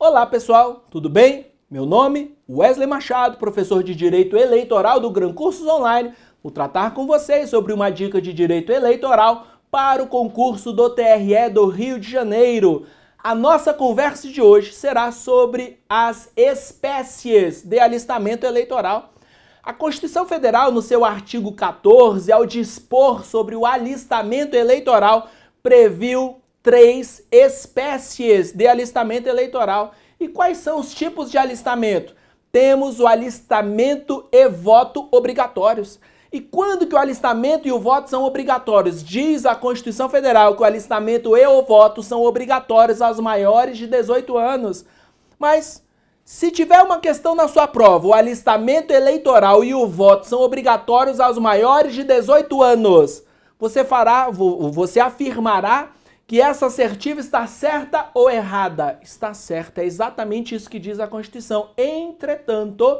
Olá pessoal, tudo bem? Meu nome é Wesley Machado, professor de Direito Eleitoral do Gran Cursos Online. Vou tratar com vocês sobre uma dica de Direito Eleitoral para o concurso do TRE do Rio de Janeiro. A nossa conversa de hoje será sobre as espécies de alistamento eleitoral. A Constituição Federal, no seu artigo 14, ao dispor sobre o alistamento eleitoral, previu 3 espécies de alistamento eleitoral. E quais são os tipos de alistamento? Temos o alistamento e voto obrigatórios. E quando que o alistamento e o voto são obrigatórios? Diz a Constituição Federal que o alistamento e o voto são obrigatórios aos maiores de 18 anos. Mas se tiver uma questão na sua prova, o alistamento eleitoral e o voto são obrigatórios aos maiores de 18 anos, você afirmará que essa assertiva está certa ou errada? Está certa, é exatamente isso que diz a Constituição. Entretanto,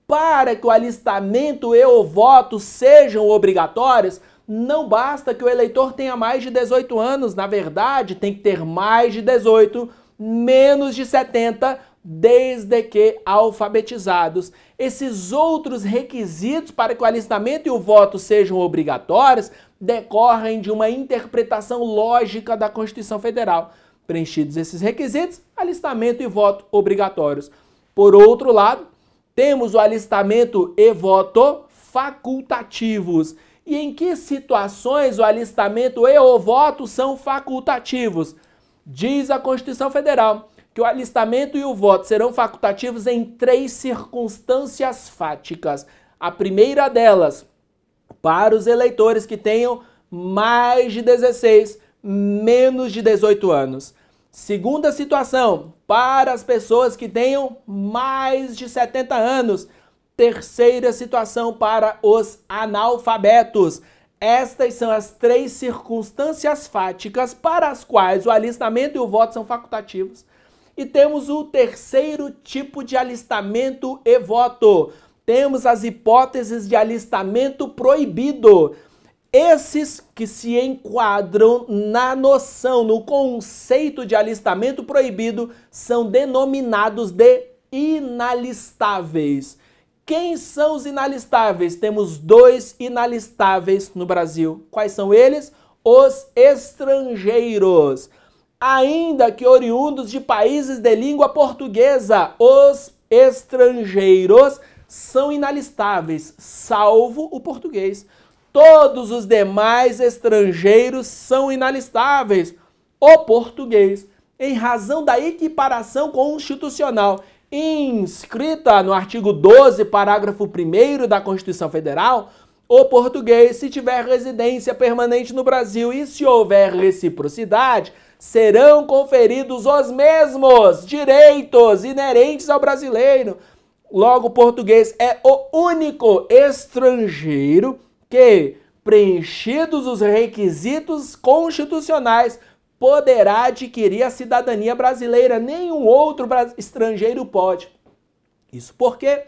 para que o alistamento e o voto sejam obrigatórios, não basta que o eleitor tenha mais de 18 anos, na verdade tem que ter mais de 18, menos de 70, desde que alfabetizados. Esses outros requisitos para que o alistamento e o voto sejam obrigatórios decorrem de uma interpretação lógica da Constituição Federal. Preenchidos esses requisitos, alistamento e voto obrigatórios. Por outro lado, temos o alistamento e voto facultativos. E em que situações o alistamento e o voto são facultativos? Diz a Constituição Federal que o alistamento e o voto serão facultativos em 3 circunstâncias fáticas. A primeira delas, para os eleitores que tenham mais de 16, menos de 18 anos. Segunda situação, para as pessoas que tenham mais de 70 anos. Terceira situação, para os analfabetos. Estas são as 3 circunstâncias fáticas para as quais o alistamento e o voto são facultativos. E temos o terceiro tipo de alistamento e voto. Temos as hipóteses de alistamento proibido. Esses que se enquadram na noção, no conceito de alistamento proibido, são denominados de inalistáveis. Quem são os inalistáveis? Temos 2 inalistáveis no Brasil. Quais são eles? Os estrangeiros. Ainda que oriundos de países de língua portuguesa, os estrangeiros são inalistáveis, salvo o português. Todos os demais estrangeiros são inalistáveis. O português, em razão da equiparação constitucional inscrita no artigo 12, parágrafo 1º da Constituição Federal, o português, se tiver residência permanente no Brasil e se houver reciprocidade, serão conferidos os mesmos direitos inerentes ao brasileiro. Logo, o português é o único estrangeiro que, preenchidos os requisitos constitucionais, poderá adquirir a cidadania brasileira. Nenhum outro estrangeiro pode. Isso porque,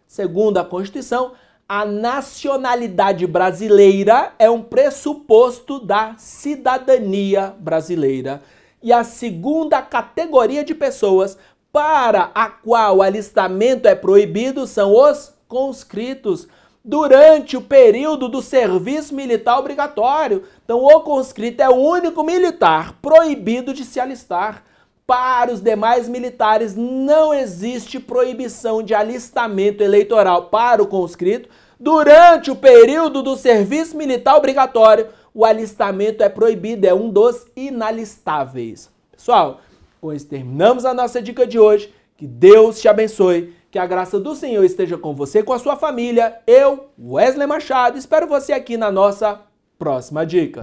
segundo a Constituição, a nacionalidade brasileira é um pressuposto da cidadania brasileira. E a segunda categoria de pessoas para a qual o alistamento é proibido são os conscritos, durante o período do serviço militar obrigatório. Então, o conscrito é o único militar proibido de se alistar. Para os demais militares, não existe proibição de alistamento eleitoral para o conscrito. Durante o período do serviço militar obrigatório, o alistamento é proibido, é um dos inalistáveis. Pessoal, com isso terminamos a nossa dica de hoje. Que Deus te abençoe, que a graça do Senhor esteja com você e com a sua família. Eu, Wesley Machado, espero você aqui na nossa próxima dica.